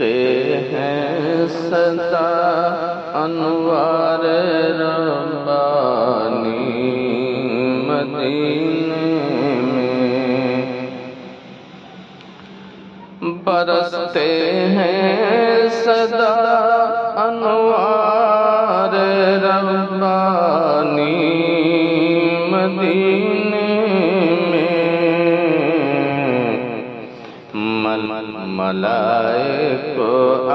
ہیں صدا انوار ربانی مدینے میں، برستے ہیں صدا انوار ربانی مدینے میں، ملائک آ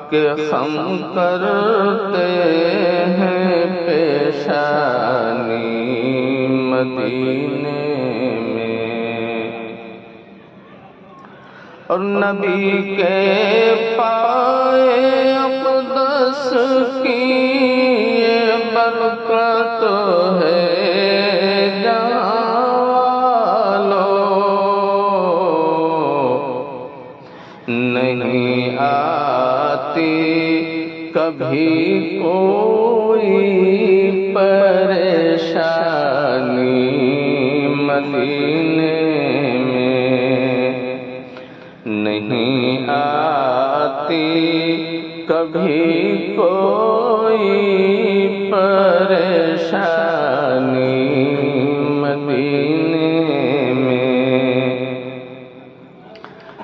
کے خم کرتے ہیں پیشانی مدینے میں، اور نبی کے پائے اقدس کی یہ برکت ہے نہیں آتی کبھی کوئی پریشانی مدینے میں، نہیں آتی کبھی کوئی پریشانی مدینے میں،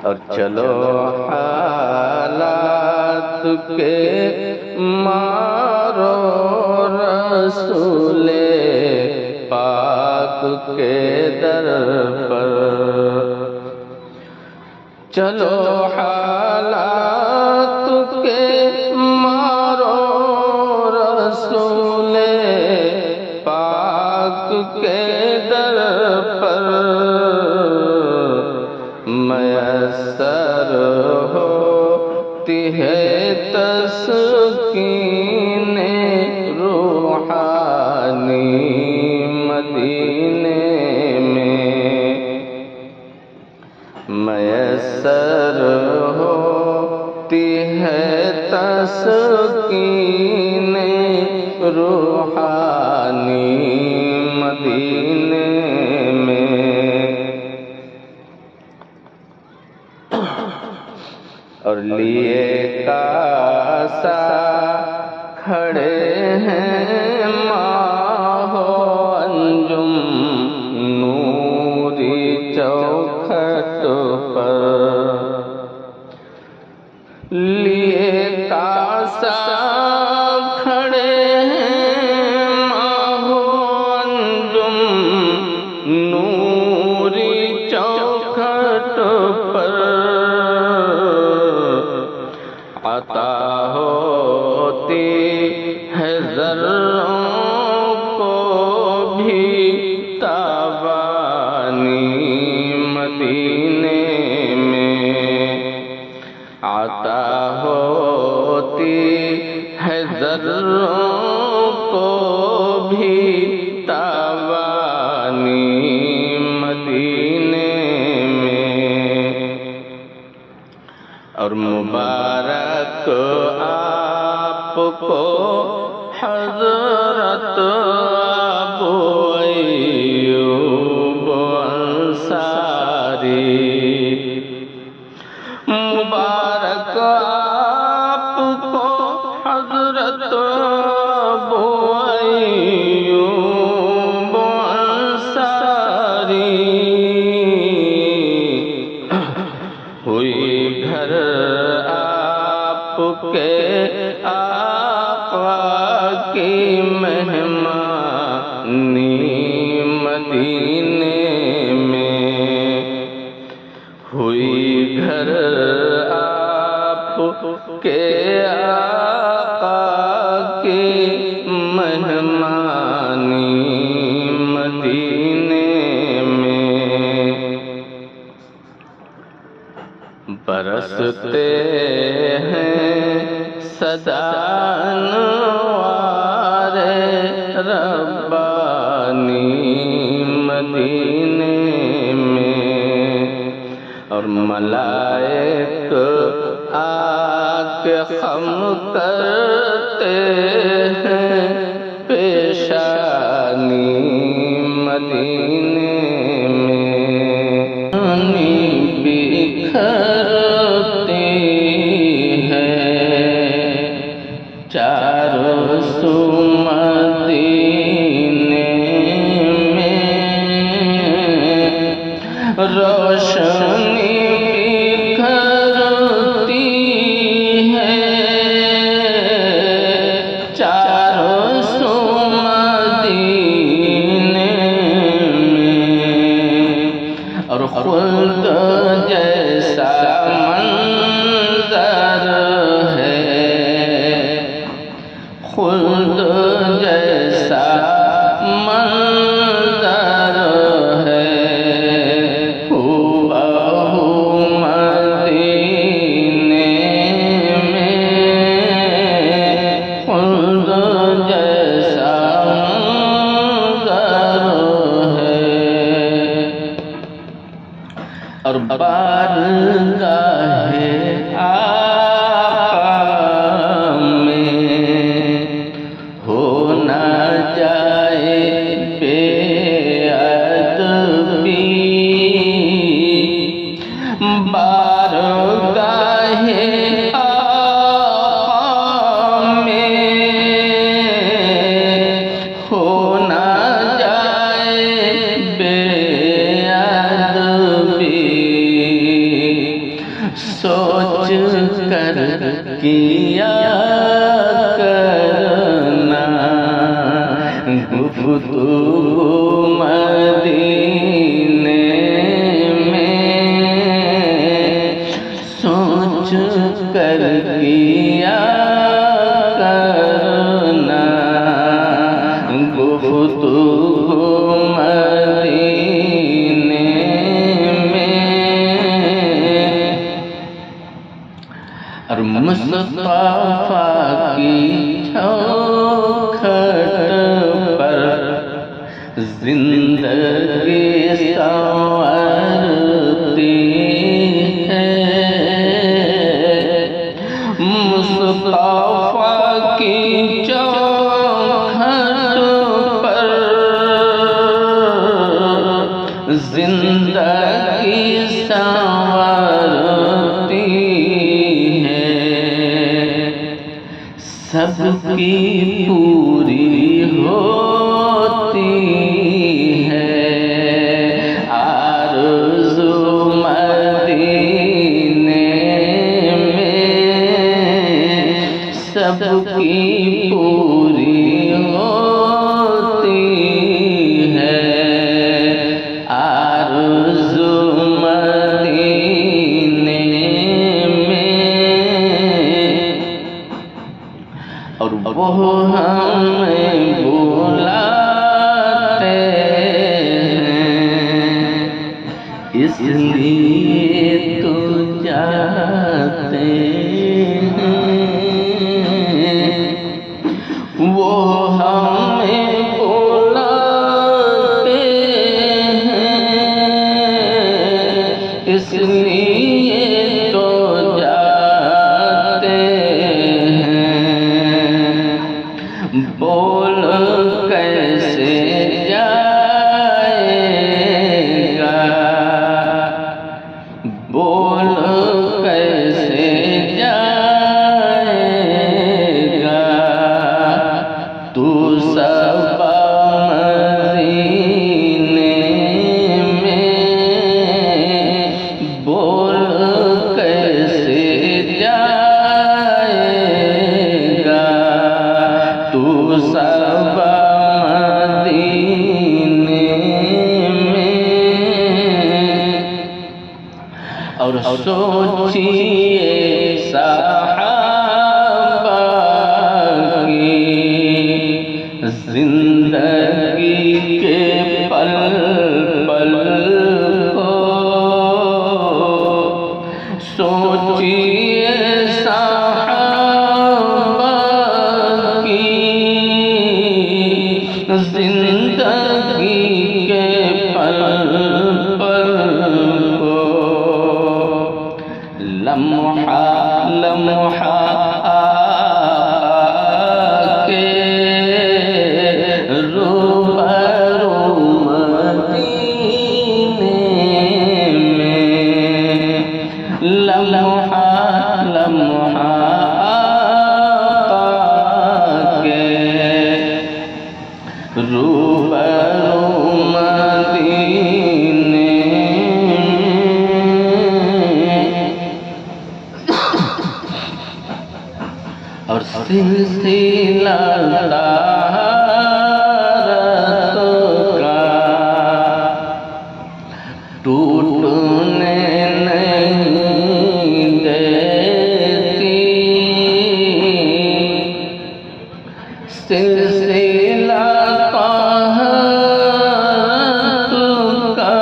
اور چلو حالات کے مارو رسول پاک کے در پر، چلو حالات کے مارو رسول پاک کے در پر، میسر ہوتی ہے تسکین روحانی مدینے میں، میسر ہوتی ہے تسکین روحانی مدینے میں، اور لیے کاسا کھڑے ہیں ماہ و انجم نوری چوکھٹ پر، لیے کاسا کھڑے ہیں ماہ و انجم نوری چوکھٹ پر، عطا ہوتی ہے ذروں کو بھی تابانی مدینے میں، عطا ہوتی ہے ذروں کو بھی تابانی مدینے میں، اور مبارک آپ کو حضرت ابو ایوب انصاری، مبارک آپ کو حضرت ابو ایوب انصاری، ہوئی گھر آپ کے آقا کی مہمانی مدینے میں، ہوئی گھر آپ کے آقا کی مہمانی مدینے میں، برستے ہیں صدا انوار ربانی مدینے میں، اور ملائک آ کے خم کرتے ہیں پیشانی مدینے میں، بکھرتے سوچ کر کیا کرنا گفتگو مدینے میں، سوچ کر کیا کرنا گفتگو مدینے میں، اور مصطفیٰ کی چوکھٹ پر زندگی سنورتی ہے، مصطفیٰ کی چوکھٹ پر زندگی سنورتی ہے، سب کی پوری ہوتی ہے آرزو مدینے میں، سب کی پوری ہوتی ہے آرزو مدینے میں، اور وہ ہمیں بلاتے ہیں اس لیے تو جاتے ہیں، وہ ہمیں بلاتے ہیں اس لیے تو جاتے ہیں، بول کیسے جائے گا، بول کیسے جائے گا تو صبا مدینے میں، بول کیسے جائے گا تو صبا مدینے میں، اور سوچیے صحابہ کی زندگی کے پل پل کو، سوچیے صحابہ کی زندگی کے پل پل کو، لمحہ لمحہ کے روبرو مدینے میں، لمحہ لمحہ کے روبرو مدینے میں، اور سلسلہ طہارت کا ٹوٹنے نہیں دیتی، سلسلہ طہارت کا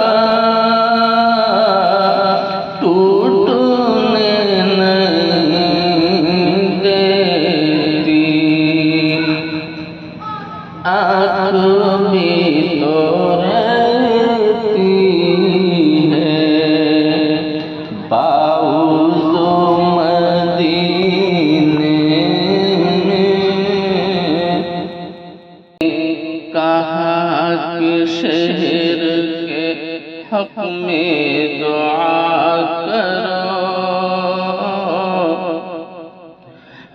ٹوٹنے نہیں دیتی، آنکھ بھی تو رہتی ہے باوضو مدینے میں، کہا کہ شہر کے حق میں دعا کرو،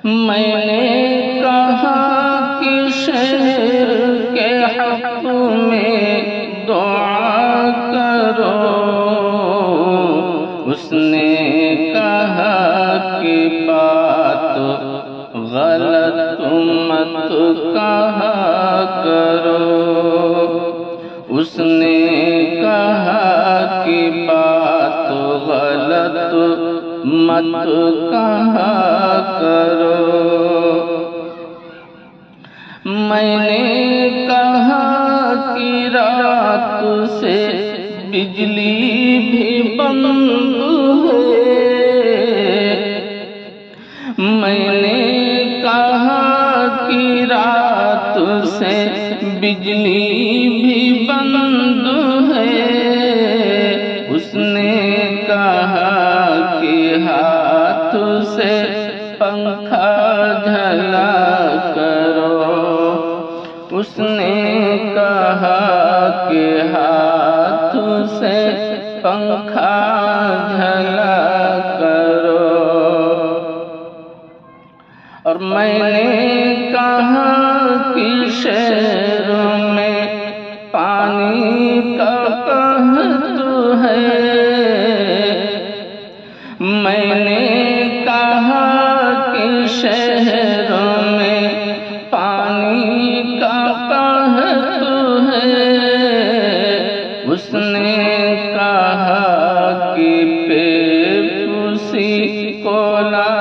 میں نے کہا کہ شہر کے حق میں دعا کرو، اس نے کہا کہ بات غلط مت کہا کرو، اس نے کہا کہ بات غلط مت کہا کرو۔ میں نے کہا کہ رات سے بجلی بھی بند ہے، میں نے کہا کہ رات سے بجلی بھی بند ہے، اس نے کہا کہ ہاتھ سے پنکھا جھلا کرو، اس نے کہا کہ ہاتھ سے پنکھا جھلا کرو۔ اور میں نے کہا کہ شہروں میں پانی کا قحط ہے، میں نے کہا کہ شہروں میں پانی کا قحط ہے، اس نے کہا کہ پیپسی کولا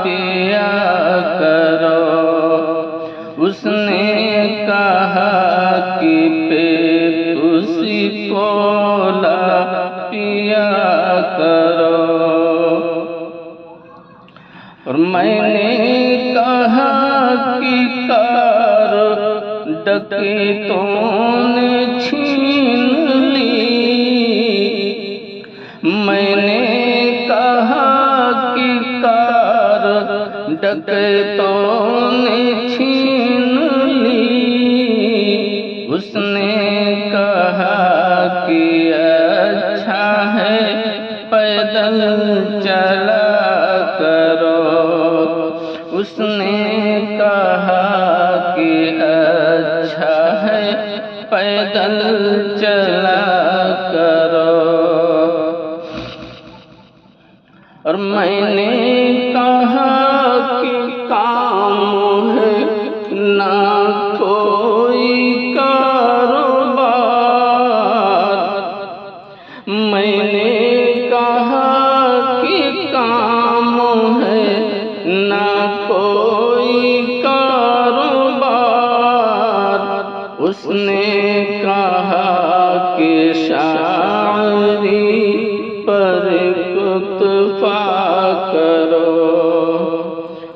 پیا کرو، اس نے کہا کہ پیپسی کولا پیا کرو۔ اور میں نے کہا کہ کار ڈکیتوں نے چھین لی، میں نے کہا کہ کار ڈکیتوں نے چھین لی، اس نے کہا کہ اچھا ہے پیدل چلا کرو، اس نے کہا کہ اچھا ہے پیدل چلا کرو۔ اور میں نے کہا کہ کام ہے نہ کوئی کاروبار، میں نے کہا کہ کام ہے نہ کوئی کاروبار، اس نے کہا کہ شاعری پر اکتفا کرو،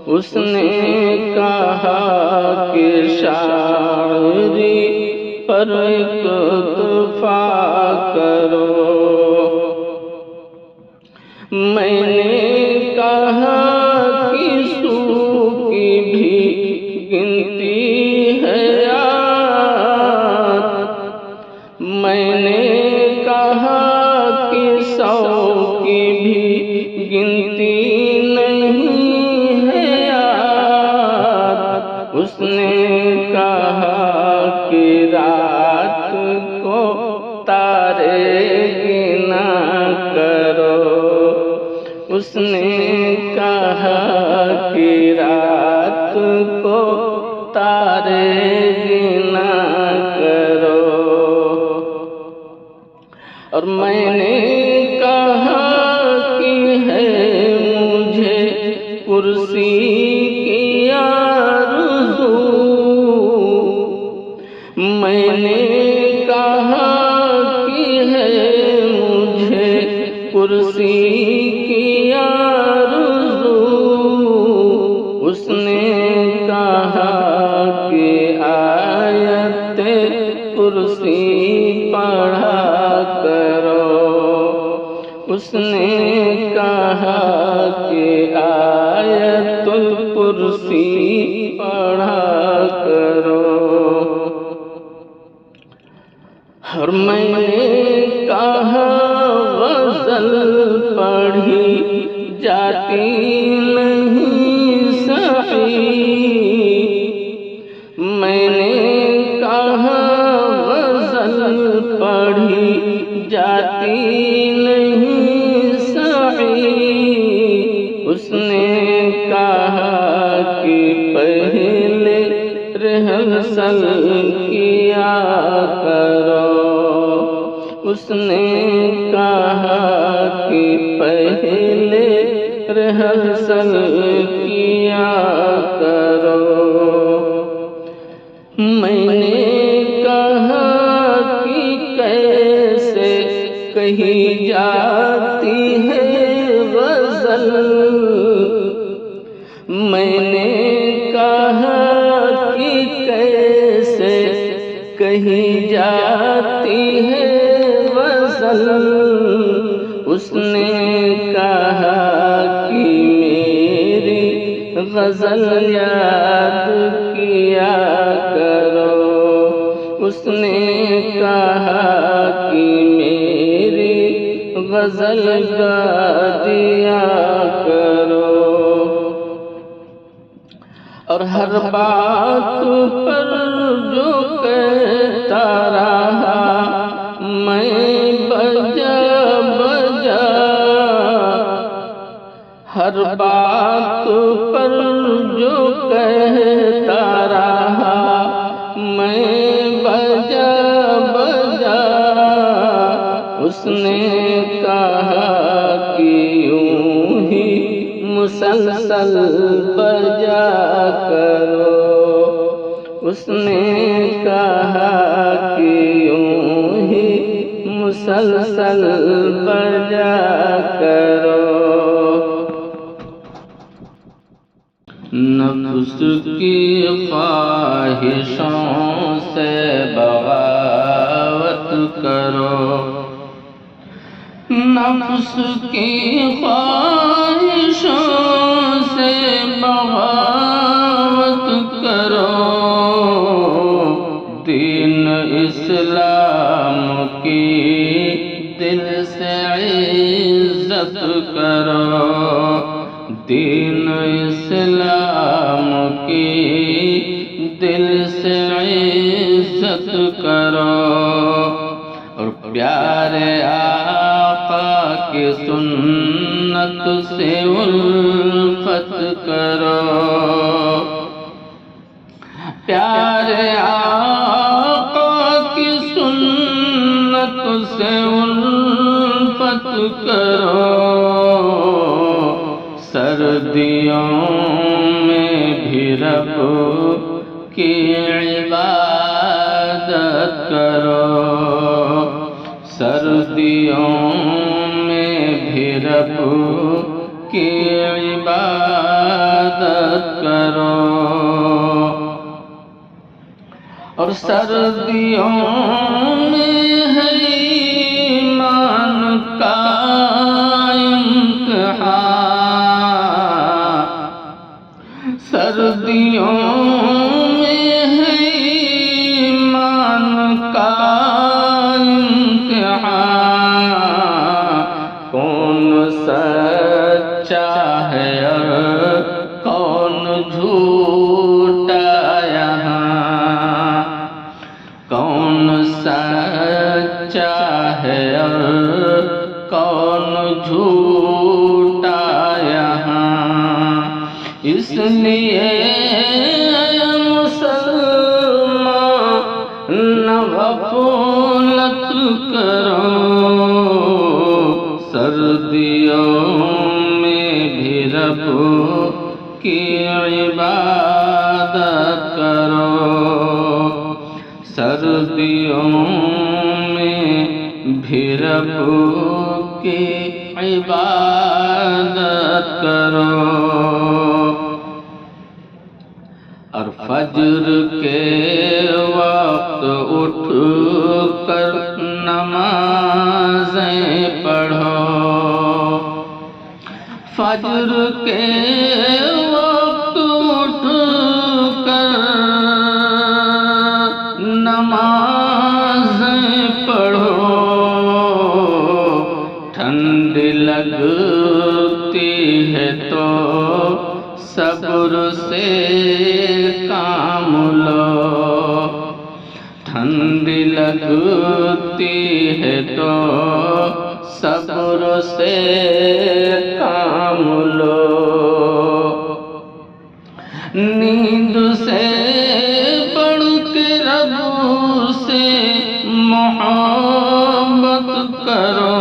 اس نے کہا کہ شاعری پر اکتفا کرو۔ میں نے کہا کہ سو کی بھی گنتی ہے یار، میں نے کہا کہ 100 کی بھی گنتی نہیں ہے یار، اس نے کہا کہ رات کو تارے گنا کرو، اس نے کہا کہ رات کو تارے گنا کرو۔ اور میں نے کہا کہ ہے مجھے کرسی کی آرزو، میں نے کہا کہ ہے مجھے کرسی کی آرزو، اس نے کہا کہ آیت کرسی پڑھا کرو، اس نے کہا کہ آیت الکرسی پڑھا کرو۔ اور میں نے کہا غزل پڑھی جاتی نہیں صحیح، میں نے کہا غزل پڑھی جاتی نہیں صحیح، اس نے کہا کہ پہلے ریہرسل کیا کرو، اس نے کہا کہ پہلے ریہرسل کیا کرو۔ میں نے کہا کہ کیسے کہی جاتی ہے غزل، میں نے کہا کہ کیسے کہی جاتی ہے غزل، اس نے کہا کہ میری غزل یاد کیا کرو، اس نے کہا کہ میری غزل گا دیا کرو۔ اور ہر بات پر جو کہتا رہا میں بجا بجا، ہر بات پر جو کہتا رہا میں بجا بجا، اس نے کہا کہ یوں ہی مسلسل بجا کرو، اس نے کہا کہ یوں ہی مسلسل بجا کرو۔ نفس کی خواہشوں سے بغاوت کرو، نفس کی خواہشوں سے بغاوت کرو، دین اسلام کی دل سے عزت کرو، دین اسلام کی دل سے عزت کرو، اور پیارے آقا کی سنت سے الفت کرو، پیارے آقا کی سنت سے الفت کرو، سردیوں میں بھی رب کی عبادت کرو، سردیوں میں بھی رب کی عبادت کرو، اور سردیوں میں ہے ایمان کا امتحان، سردیوں میں ہے ایمان کا امتحان، کون سچا ہے اور کون جھوٹا یہاں، کون سچا ہے اور کون جھوٹا یہاں، اس لیے مسلمان نہ غفلت کرو، سردیوں میں بھی رب کی عبادت کرو، سردیوں میں بھی رب کی عبادت کرو، اور فجر کے وقت اٹھ کر نمازیں پڑھو، فجر کے وقت اٹھ کر نمازیں پڑھو، ٹھنڈ لگتی ہے تو صبر سے کام لو، ٹھنڈ لگتی ہے تو صبر سے کام لو، نیند سے بڑھ کے رب سے محبت کرو،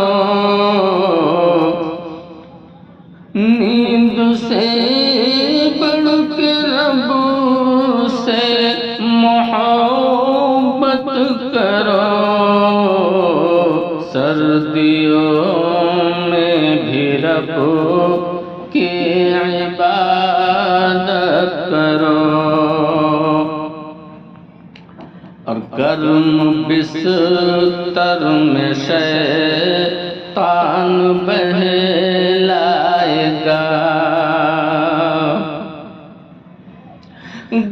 نیند سے بڑھ کے رب سے محبت کرو، سردیوں میں بھی رب کی عبادت کرو، اور گرم بستر میں شیطان بہلائے گا،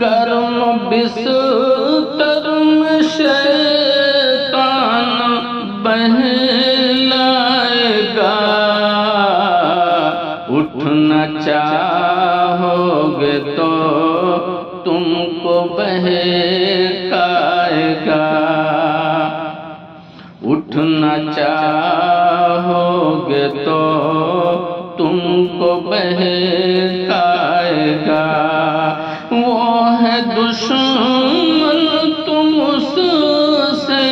گرم بستر میں شیطان بہلائے گا، اٹھنا چاہو گے تو تم کو بہکائے گا، اٹھنا چاہو گے تو تم کو بہکائے گا، وہ ہے دشمن تم اس سے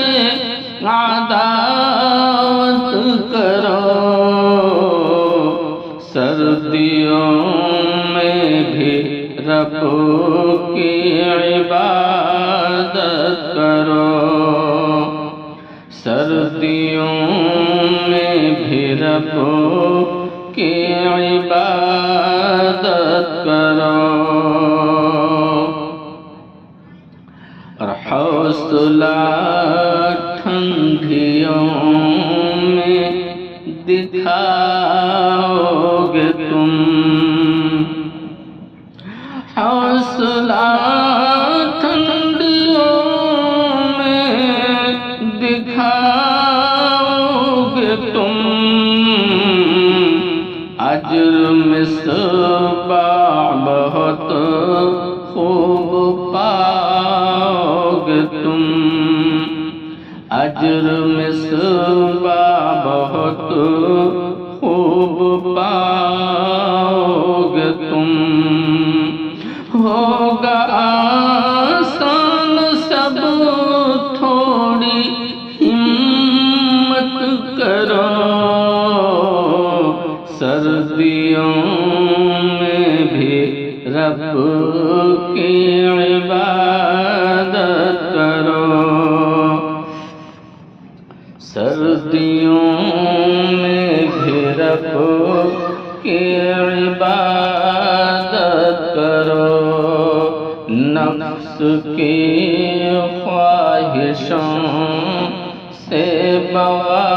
عداوت کرو، سردیوں میں بھی رب کی عبادت کرو، سردیوں میں بھی رب کی عبادت کرو، اور حوصلہ ٹھنڈیوں میں دکھاؤ گے تم، حوصلہ ٹھنڈیوں میں دکھاؤ گے تم، اجر مصباح بہت خوب پاؤ گے تم، اجر مصباح بہت خوب پاؤ گے تم، ہوگا آسان سب تھوڑی ہمت کرو، سردیوں میں بھی رب کی عبادت کرو، سردیوں میں بھی رب کی عبادت کرو، نفس کی خواہشوں سے بغاوت